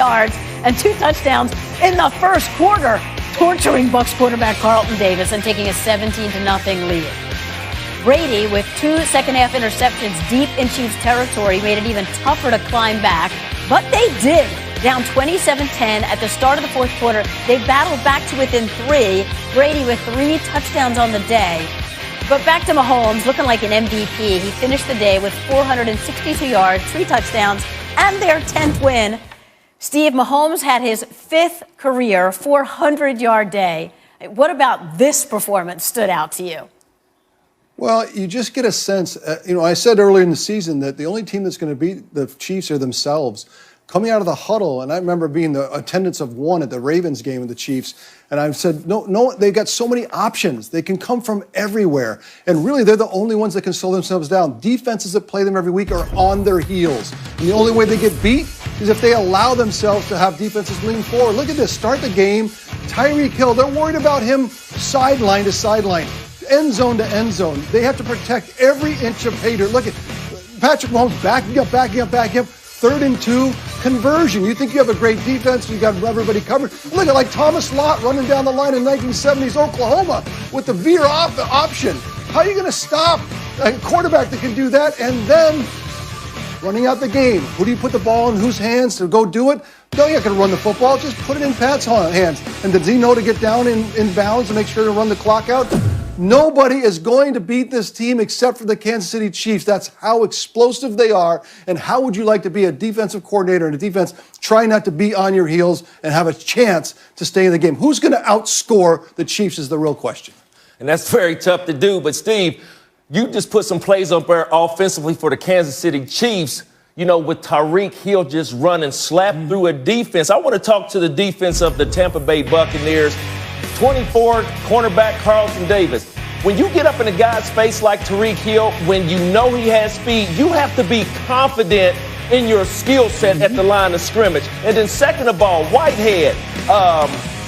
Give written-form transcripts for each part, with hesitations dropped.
yards and 2 touchdowns in the first quarter, torturing Bucs quarterback Carlton Davis and taking a 17-0 lead. Brady, with 2 second-half interceptions deep in Chiefs territory, made it even tougher to climb back. But they did. Down 27-10 at the start of the fourth quarter, they battled back to within 3. Brady with 3 touchdowns on the day. But back to Mahomes, looking like an MVP. He finished the day with 462 yards, 3 touchdowns, and their 10th win. Steve, Mahomes had his 5th career 400-yard day. What about this performance stood out to you? Well, you just get a sense, I said earlier in the season that the only team that's going to beat the Chiefs are themselves. Coming out of the huddle, and I remember being the attendance of 1 at the Ravens game with the Chiefs, and I said, no, they've got so many options. They can come from everywhere. And really, they're the only ones that can slow themselves down. Defenses that play them every week are on their heels. And the only way they get beat is if they allow themselves to have defenses lean forward. Look at this. Start the game. Tyreek Hill, they're worried about him sideline to sideline, end zone to end zone. They have to protect every inch of pay dirt. Look at Patrick Mahomes backing up. 3rd and 2, conversion. You think you have a great defense, you got everybody covered. Look at like Thomas Lott running down the line in 1970s Oklahoma with the veer off the option. How are you going to stop a quarterback that can do that and then running out the game? Who do you put the ball in whose hands to go do it? No, you're not going to run the football. Just put it in Pat's hands. And does he know to get down in bounds and make sure to run the clock out? Nobody is going to beat this team except for the Kansas City Chiefs. That's how explosive they are. And how would you like to be a defensive coordinator and a defense try not to be on your heels and have a chance to stay in the game? Who's going to outscore the Chiefs is the real question. And that's very tough to do. But, Steve, you just put some plays up there offensively for the Kansas City Chiefs, with Tyreek Hill just running slap through a defense. I want to talk to the defense of the Tampa Bay Buccaneers. 24, cornerback Carlton Davis. When you get up in a guy's face like Tyreek Hill, when you know he has speed, you have to be confident in your skill set at the line of scrimmage. And then second of all, Whitehead,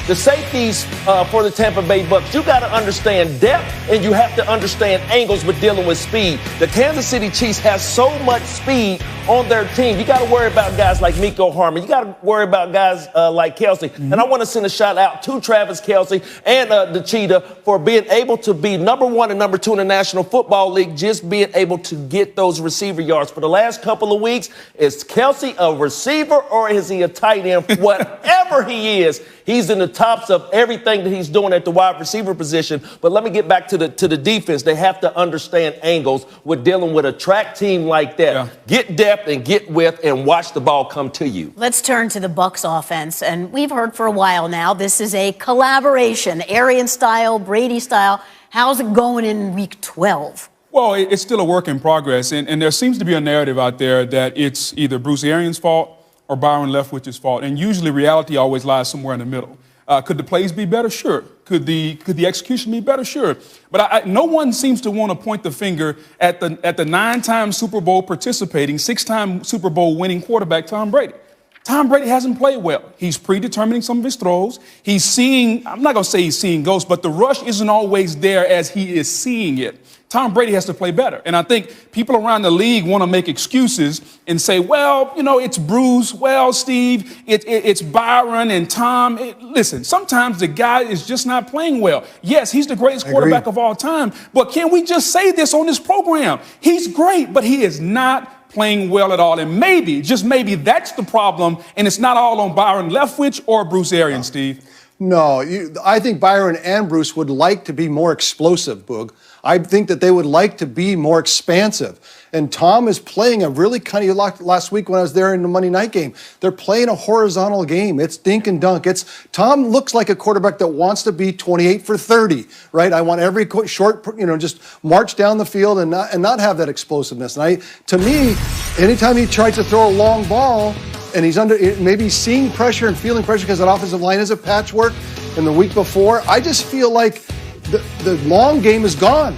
the safeties for the Tampa Bay Bucs, you got to understand depth and you have to understand angles with dealing with speed. The Kansas City Chiefs have so much speed on their team. You got to worry about guys like Mecole Hardman. You got to worry about guys like Kelsey. And I want to send a shout out to Travis Kelsey and the Cheetah for being able to be number 1 and number 2 in the National Football League, just being able to get those receiver yards. For the last couple of weeks, is Kelsey a receiver or is he a tight end? Whatever he is, he's in the tops of everything that he's doing at the wide receiver position. But let me get back to the defense. They have to understand angles with dealing with a track team like that. Yeah. Get depth and get width and watch the ball come to you. Let's turn to the Bucs offense. And we've heard for a while now, this is a collaboration, Arian style, Brady style. How's it going in week 12? Well, it's still a work in progress. And there seems to be a narrative out there that it's either Bruce Arians' fault or Byron Leftwich's fault. And usually reality always lies somewhere in the middle. Could the plays be better? Sure. Could the execution be better? Sure. But no one seems to want to point the finger at the 9-time Super Bowl participating, 6-time Super Bowl winning quarterback Tom Brady. Tom Brady hasn't played well. He's predetermining some of his throws. He's seeing, I'm not going to say he's seeing ghosts, but the rush isn't always there as he is seeing it. Tom Brady has to play better. And I think people around the league want to make excuses and say, well, it's Bruce, well, Steve, it's Byron and Tom. Listen, sometimes the guy is just not playing well. Yes, he's the greatest quarterback of all time, but can we just say this on this program? He's great, but he is not playing well at all. And maybe, just maybe, that's the problem, and it's not all on Byron Leftwich or Bruce Arians, Steve. No, I think Byron and Bruce would like to be more explosive, Boog. I think that they would like to be more expansive. And Tom is playing a really kind of, last week when I was there in the Monday night game, they're playing a horizontal game. It's dink and dunk. Tom looks like a quarterback that wants to be 28 for 30, right? I want every short, just march down the field and not have that explosiveness. And to me, anytime he tries to throw a long ball and he's maybe seeing pressure and feeling pressure because that offensive line is a patchwork in the week before, I just feel like the long game is gone.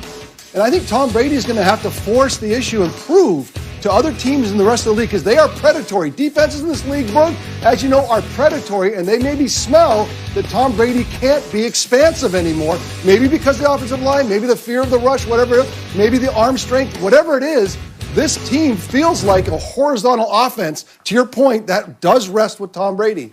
And I think Tom Brady is going to have to force the issue and prove to other teams in the rest of the league, because they are predatory. Defenses in this league, Brooke, as you know, are predatory, and they maybe smell that Tom Brady can't be expansive anymore. Maybe because of the offensive line, maybe the fear of the rush, whatever, maybe the arm strength, whatever it is. This team feels like a horizontal offense, to your point, that does rest with Tom Brady.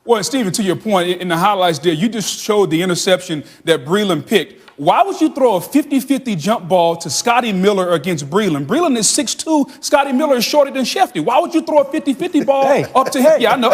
Well, Stephen, to your point, in the highlights there, you just showed the interception that Breeland picked. Why would you throw a 50-50 jump ball to Scotty Miller against Breeland? Breeland is 6'2". Scotty Miller is shorter than Shefty. Why would you throw a 50-50 ball up to him? Yeah, I know.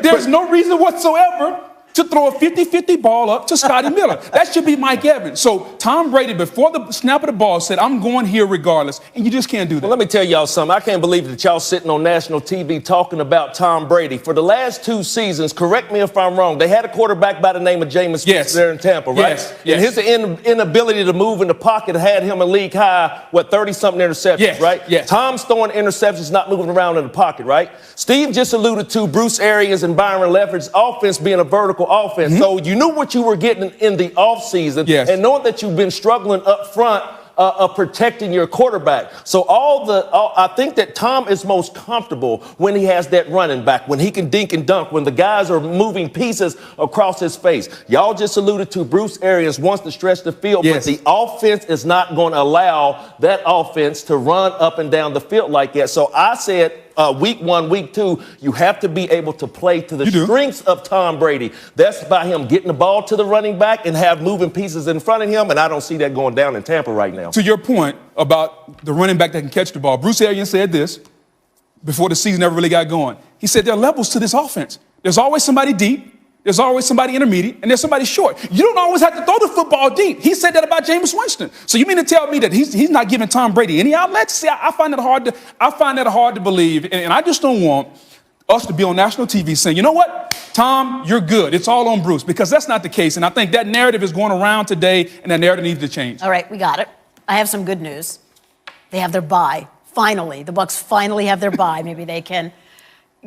There's no reason whatsoever to throw a 50-50 ball up to Scotty Miller. That should be Mike Evans. So Tom Brady, before the snap of the ball, said, I'm going here regardless, and you just can't do that. Well, let me tell y'all something. I can't believe that y'all sitting on national TV talking about Tom Brady. For the last 2 seasons, correct me if I'm wrong, they had a quarterback by the name of Jameis Winston there in Tampa, right? Yes. And his inability to move in the pocket had him a league high, 30-something interceptions, right? Yes. Tom's throwing interceptions, not moving around in the pocket, right? Steve just alluded to Bruce Arians and Byron Leftwich offense being a vertical offense. Mm-hmm. So you knew what you were getting in the offseason, and knowing that you've been struggling up front of protecting your quarterback. So I think that Tom is most comfortable when he has that running back, when he can dink and dunk, when the guys are moving pieces across his face. Y'all just alluded to Bruce Arians wants to stretch the field, but the offense is not going to allow that offense to run up and down the field like that. So I said, week 1, week 2, you have to be able to play to the strengths of Tom Brady. That's by him getting the ball to the running back and have moving pieces in front of him, and I don't see that going down in Tampa right now. To your point about the running back that can catch the ball, Bruce Arians said this before the season ever really got going. He said there are levels to this offense. There's always somebody deep. There's always somebody intermediate, and there's somebody short. You don't always have to throw the football deep. He said that about Jameis Winston. So you mean to tell me that he's not giving Tom Brady any outlets? See, I find that hard to believe, and I just don't want us to be on national TV saying, you know what, Tom, you're good. It's all on Bruce, because that's not the case, and I think that narrative is going around today, and that narrative needs to change. All right, we got it. I have some good news. They have their bye. Finally, the Bucs finally have their bye. Maybe they can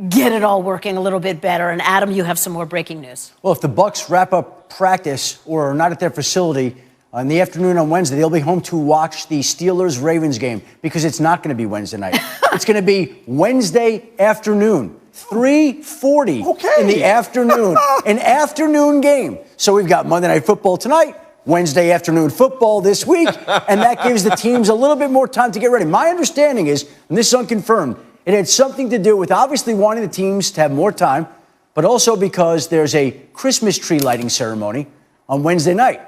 get it all working a little bit better. And Adam, you have some more breaking news. Well, if the Bucs wrap up practice or are not at their facility in the afternoon on Wednesday, they'll be home to watch the Steelers-Ravens game, because it's not going to be Wednesday night. It's going to be Wednesday afternoon, 3:40 in the afternoon, an afternoon game. So we've got Monday Night Football tonight, Wednesday afternoon football this week, and that gives the teams a little bit more time to get ready. My understanding is, and this is unconfirmed, it had something to do with obviously wanting the teams to have more time, but also because there's a Christmas tree lighting ceremony on Wednesday night.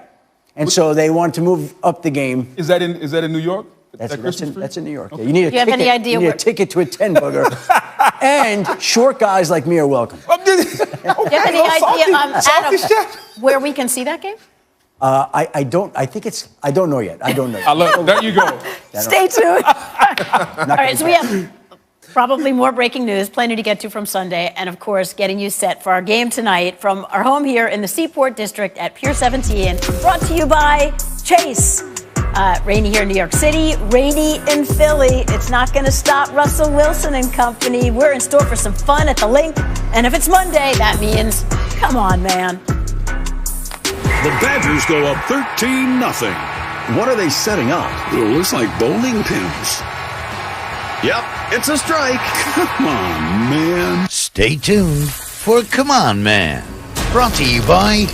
And so they wanted to move up the game. Is that in New York? That's in New York. Okay. You need a ticket. Any idea you need a ticket to attend, Booger. And short guys like me are welcome. Do you have any idea, Adam, where we can see that game? I don't know yet. I don't know. There you go. Stay tuned. All right, so we have probably more breaking news, plenty to get to from Sunday, and of course, getting you set for our game tonight from our home here in the Seaport District at Pier 17, brought to you by Chase. Rainy here in New York City, rainy in Philly. It's not going to stop Russell Wilson and company. We're in store for some fun at the Link, and if it's Monday, that means, come on, man. The Badgers go up 13-0. What are they setting up? It looks like bowling pins. Yep, it's a strike. Come on, man. Stay tuned for Come On Man. Brought to you by